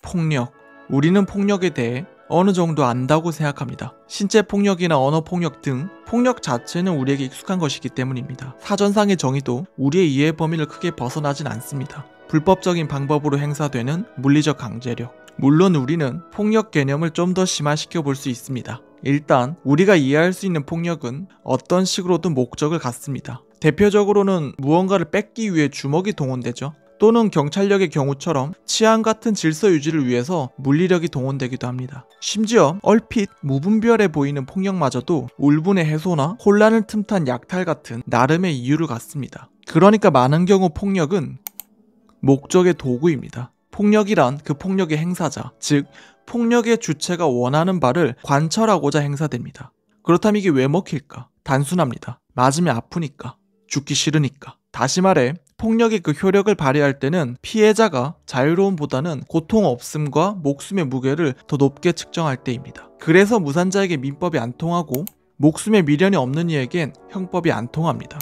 폭력. 우리는 폭력에 대해 어느 정도 안다고 생각합니다. 신체 폭력이나 언어 폭력 등 폭력 자체는 우리에게 익숙한 것이기 때문입니다. 사전상의 정의도 우리의 이해 범위를 크게 벗어나진 않습니다. 불법적인 방법으로 행사되는 물리적 강제력. 물론 우리는 폭력 개념을 좀 더 심화시켜 볼 수 있습니다. 일단 우리가 이해할 수 있는 폭력은 어떤 식으로든 목적을 갖습니다. 대표적으로는 무언가를 뺏기 위해 주먹이 동원되죠. 또는 경찰력의 경우처럼 치안 같은 질서 유지를 위해서 물리력이 동원되기도 합니다. 심지어 얼핏 무분별해 보이는 폭력마저도 울분의 해소나 혼란을 틈탄 약탈 같은 나름의 이유를 갖습니다. 그러니까 많은 경우 폭력은 목적의 도구입니다. 폭력이란 그 폭력의 행사자, 즉 폭력의 주체가 원하는 바를 관철하고자 행사됩니다. 그렇다면 이게 왜 먹힐까? 단순합니다. 맞으면 아프니까, 죽기 싫으니까. 다시 말해 폭력의 그 효력을 발휘할 때는 피해자가 자유로움보다는 고통 없음과 목숨의 무게를 더 높게 측정할 때입니다. 그래서 무산자에게 민법이 안 통하고 목숨에 미련이 없는 이에겐 형법이 안 통합니다.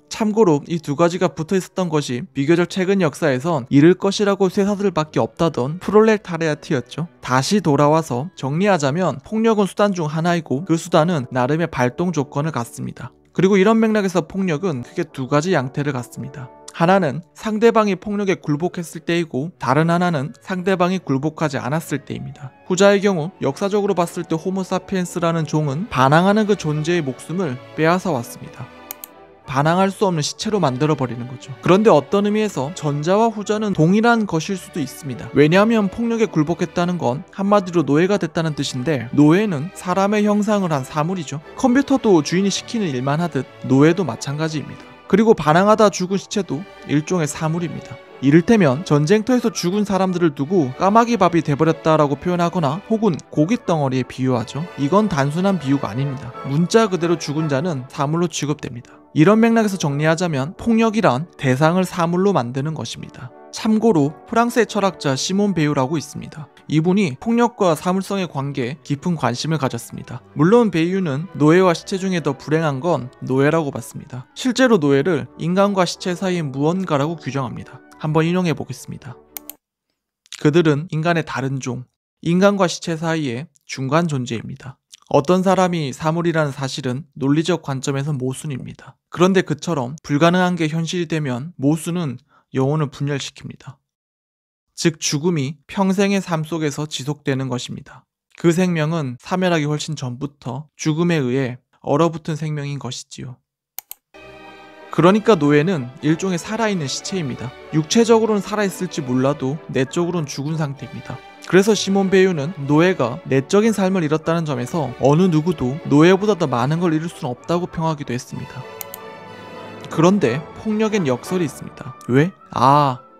참고로 이 두 가지가 붙어 있었던 것이 비교적 최근 역사에선 잃을 것이라고 쇠사슬밖에 없다던 프롤레타리아트였죠. 다시 돌아와서 정리하자면 폭력은 수단 중 하나이고 그 수단은 나름의 발동 조건을 갖습니다. 그리고 이런 맥락에서 폭력은 크게 두 가지 양태를 갖습니다. 하나는 상대방이 폭력에 굴복했을 때이고 다른 하나는 상대방이 굴복하지 않았을 때입니다. 후자의 경우 역사적으로 봤을 때 호모사피엔스라는 종은 반항하는 그 존재의 목숨을 빼앗아 왔습니다. 반항할 수 없는 시체로 만들어버리는 거죠. 그런데 어떤 의미에서 전자와 후자는 동일한 것일 수도 있습니다. 왜냐하면 폭력에 굴복했다는 건 한마디로 노예가 됐다는 뜻인데 노예는 사람의 형상을 한 사물이죠. 컴퓨터도 주인이 시키는 일만 하듯 노예도 마찬가지입니다. 그리고 반항하다 죽은 시체도 일종의 사물입니다. 이를테면 전쟁터에서 죽은 사람들을 두고 까마귀 밥이 돼버렸다라고 표현하거나 혹은 고깃덩어리에 비유하죠. 이건 단순한 비유가 아닙니다. 문자 그대로 죽은 자는 사물로 취급됩니다. 이런 맥락에서 정리하자면 폭력이란 대상을 사물로 만드는 것입니다. 참고로 프랑스의 철학자 시몬 베유라고 있습니다. 이분이 폭력과 사물성의 관계에 깊은 관심을 가졌습니다. 물론 베유는 노예와 시체 중에 더 불행한 건 노예라고 봤습니다. 실제로 노예를 인간과 시체 사이의 무언가라고 규정합니다. 한번 인용해 보겠습니다. 그들은 인간의 다른 종, 인간과 시체 사이의 중간 존재입니다. 어떤 사람이 사물이라는 사실은 논리적 관점에서 모순입니다. 그런데 그처럼 불가능한 게 현실이 되면 모순은 영혼을 분열시킵니다. 즉 죽음이 평생의 삶 속에서 지속되는 것입니다. 그 생명은 사멸하기 훨씬 전부터 죽음에 의해 얼어붙은 생명인 것이지요. 그러니까 노예는 일종의 살아있는 시체입니다. 육체적으로는 살아있을지 몰라도 내적으로는 죽은 상태입니다. 그래서 시몬 베유는 노예가 내적인 삶을 잃었다는 점에서 어느 누구도 노예보다 더 많은 걸 잃을 수는 없다고 평하기도 했습니다. 그런데 폭력엔 역설이 있습니다. 왜?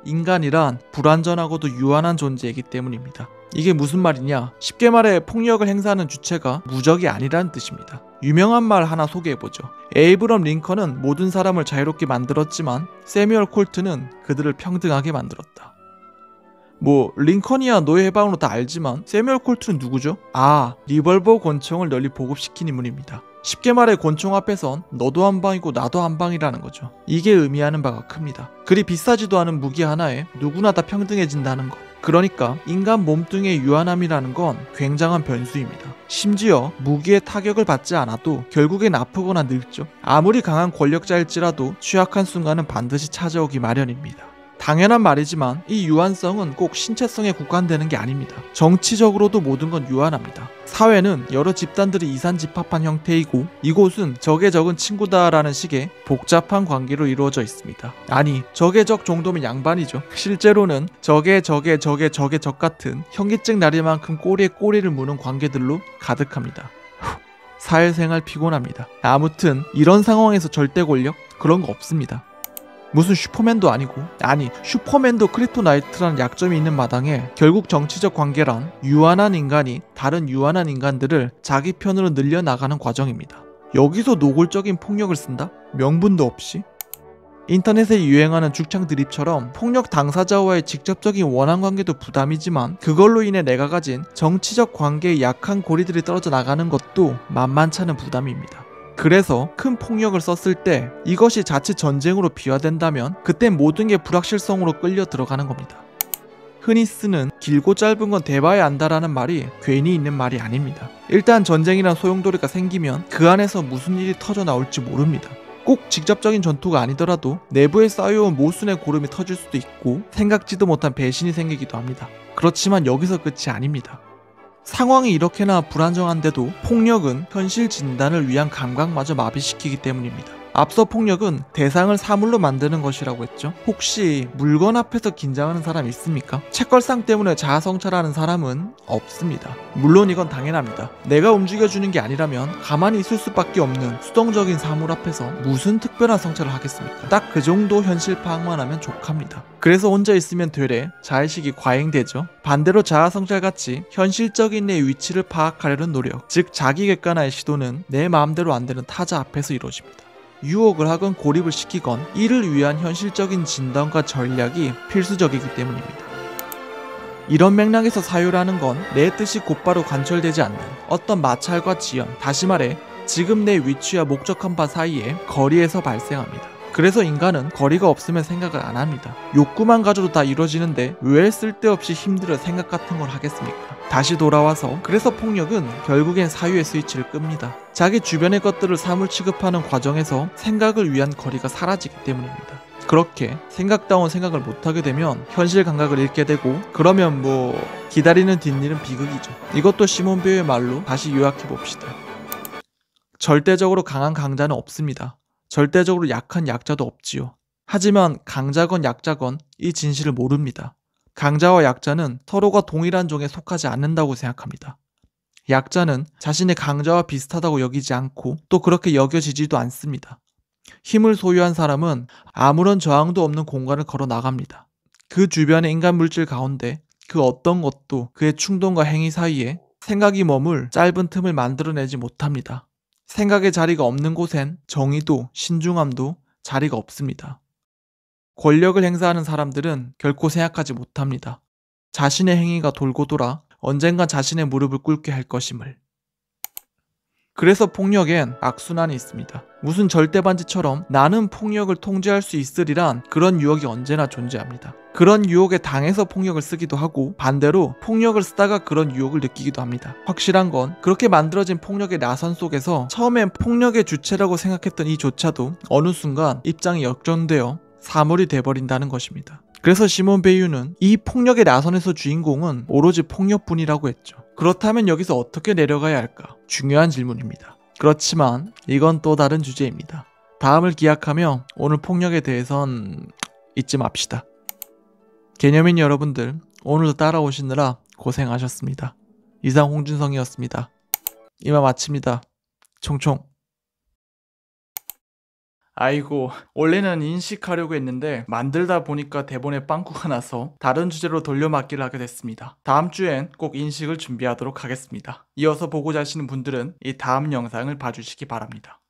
인간이란 불완전하고도 유한한 존재이기 때문입니다. 이게 무슨 말이냐? 쉽게 말해 폭력을 행사하는 주체가 무적이 아니라는 뜻입니다. 유명한 말 하나 소개해보죠. 에이브럼 링컨은 모든 사람을 자유롭게 만들었지만 세뮤얼 콜트는 그들을 평등하게 만들었다. 링컨이야 노예 해방으로 다 알지만 세뮤얼 콜트는 누구죠? 리벌버 권총을 널리 보급시킨 인물입니다. 쉽게 말해 권총 앞에선 너도 한 방이고 나도 한 방이라는 거죠. 이게 의미하는 바가 큽니다. 그리 비싸지도 않은 무기 하나에 누구나 다 평등해진다는 것. 그러니까 인간 몸뚱이의 유한함이라는 건 굉장한 변수입니다. 심지어 무기의 타격을 받지 않아도 결국엔 아프거나 늙죠. 아무리 강한 권력자일지라도 취약한 순간은 반드시 찾아오기 마련입니다. 당연한 말이지만 이 유한성은 꼭 신체성에 국한되는 게 아닙니다. 정치적으로도 모든 건 유한합니다. 사회는 여러 집단들이 이산집합한 형태이고 이곳은 적의 적은 친구다라는 식의 복잡한 관계로 이루어져 있습니다. 적의 적 정도면 양반이죠. 실제로는 적의 적의 적의 적의 적 같은 현기증 나리만큼 꼬리에 꼬리를 무는 관계들로 가득합니다. 사회생활 피곤합니다. 아무튼 이런 상황에서 절대 권력? 그런 거 없습니다. 무슨 슈퍼맨도 아니고 슈퍼맨도 크립토나이트라는 약점이 있는 마당에 결국 정치적 관계란 유한한 인간이 다른 유한한 인간들을 자기 편으로 늘려나가는 과정입니다. 여기서 노골적인 폭력을 쓴다? 명분도 없이? 인터넷에 유행하는 죽창 드립처럼 폭력 당사자와의 직접적인 원한관계도 부담이지만 그걸로 인해 내가 가진 정치적 관계의 약한 고리들이 떨어져 나가는 것도 만만찮은 부담입니다. 그래서 큰 폭력을 썼을 때 이것이 자칫 전쟁으로 비화된다면 그땐 모든 게 불확실성으로 끌려 들어가는 겁니다. 흔히 쓰는 길고 짧은 건 대봐야 안다라는 말이 괜히 있는 말이 아닙니다. 일단 전쟁이란 소용돌이가 생기면 그 안에서 무슨 일이 터져 나올지 모릅니다. 꼭 직접적인 전투가 아니더라도 내부에 쌓여온 모순의 고름이 터질 수도 있고 생각지도 못한 배신이 생기기도 합니다. 그렇지만 여기서 끝이 아닙니다. 상황이 이렇게나 불안정한데도 폭력은 현실 진단을 위한 감각마저 마비시키기 때문입니다. 앞서 폭력은 대상을 사물로 만드는 것이라고 했죠. 혹시 물건 앞에서 긴장하는 사람 있습니까? 책걸상 때문에 자아성찰하는 사람은 없습니다. 물론 이건 당연합니다. 내가 움직여주는 게 아니라면 가만히 있을 수밖에 없는 수동적인 사물 앞에서 무슨 특별한 성찰을 하겠습니까? 딱 그 정도 현실 파악만 하면 족합니다. 그래서 혼자 있으면 되레 자의식이 과잉되죠. 반대로 자아성찰같이 현실적인 내 위치를 파악하려는 노력, 즉 자기 객관화의 시도는 내 마음대로 안 되는 타자 앞에서 이루어집니다. 유혹을 하건 고립을 시키건 이를 위한 현실적인 진단과 전략이 필수적이기 때문입니다. 이런 맥락에서 사유라는 건 내 뜻이 곧바로 관철되지 않는 어떤 마찰과 지연, 다시 말해 지금 내 위치와 목적한 바 사이에 거리에서 발생합니다. 그래서 인간은 거리가 없으면 생각을 안 합니다. 욕구만 가져도 다 이루어지는데 왜 쓸데없이 힘들어 생각 같은 걸 하겠습니까? 다시 돌아와서 그래서 폭력은 결국엔 사유의 스위치를 끕니다. 자기 주변의 것들을 사물 취급하는 과정에서 생각을 위한 거리가 사라지기 때문입니다. 그렇게 생각다운 생각을 못하게 되면 현실 감각을 잃게 되고 그러면 기다리는 뒷일은 비극이죠. 이것도 시몬 베어의 말로 다시 요약해봅시다. 절대적으로 강한 강자는 없습니다. 절대적으로 약한 약자도 없지요. 하지만 강자건 약자건 이 진실을 모릅니다. 강자와 약자는 서로가 동일한 종에 속하지 않는다고 생각합니다. 약자는 자신의 강자와 비슷하다고 여기지 않고 또 그렇게 여겨지지도 않습니다. 힘을 소유한 사람은 아무런 저항도 없는 공간을 걸어 나갑니다. 그 주변의 인간 물질 가운데 그 어떤 것도 그의 충동과 행위 사이에 생각이 머물 짧은 틈을 만들어내지 못합니다. 생각의 자리가 없는 곳엔 정의도 신중함도 자리가 없습니다. 권력을 행사하는 사람들은 결코 생각하지 못합니다. 자신의 행위가 돌고 돌아 언젠간 자신의 무릎을 꿇게 할 것임을. 그래서 폭력엔 악순환이 있습니다. 무슨 절대반지처럼 나는 폭력을 통제할 수 있으리란 그런 유혹이 언제나 존재합니다. 그런 유혹에 당해서 폭력을 쓰기도 하고 반대로 폭력을 쓰다가 그런 유혹을 느끼기도 합니다. 확실한 건 그렇게 만들어진 폭력의 나선 속에서 처음엔 폭력의 주체라고 생각했던 이조차도 어느 순간 입장이 역전되어 사물이 돼버린다는 것입니다. 그래서 시몬 베이유는 이 폭력의 나선에서 주인공은 오로지 폭력뿐이라고 했죠. 그렇다면 여기서 어떻게 내려가야 할까? 중요한 질문입니다. 그렇지만 이건 또 다른 주제입니다. 다음을 기약하며 오늘 폭력에 대해선 잊지 맙시다. 개념인 여러분들, 오늘도 따라오시느라 고생하셨습니다. 이상 홍준성이었습니다. 이만 마칩니다. 총총. 아이고, 원래는 인식하려고 했는데 만들다 보니까 대본에 빵꾸가 나서 다른 주제로 돌려막기를 하게 됐습니다. 다음 주엔 꼭 인식을 준비하도록 하겠습니다. 이어서 보고자 하시는 분들은 이 다음 영상을 봐주시기 바랍니다.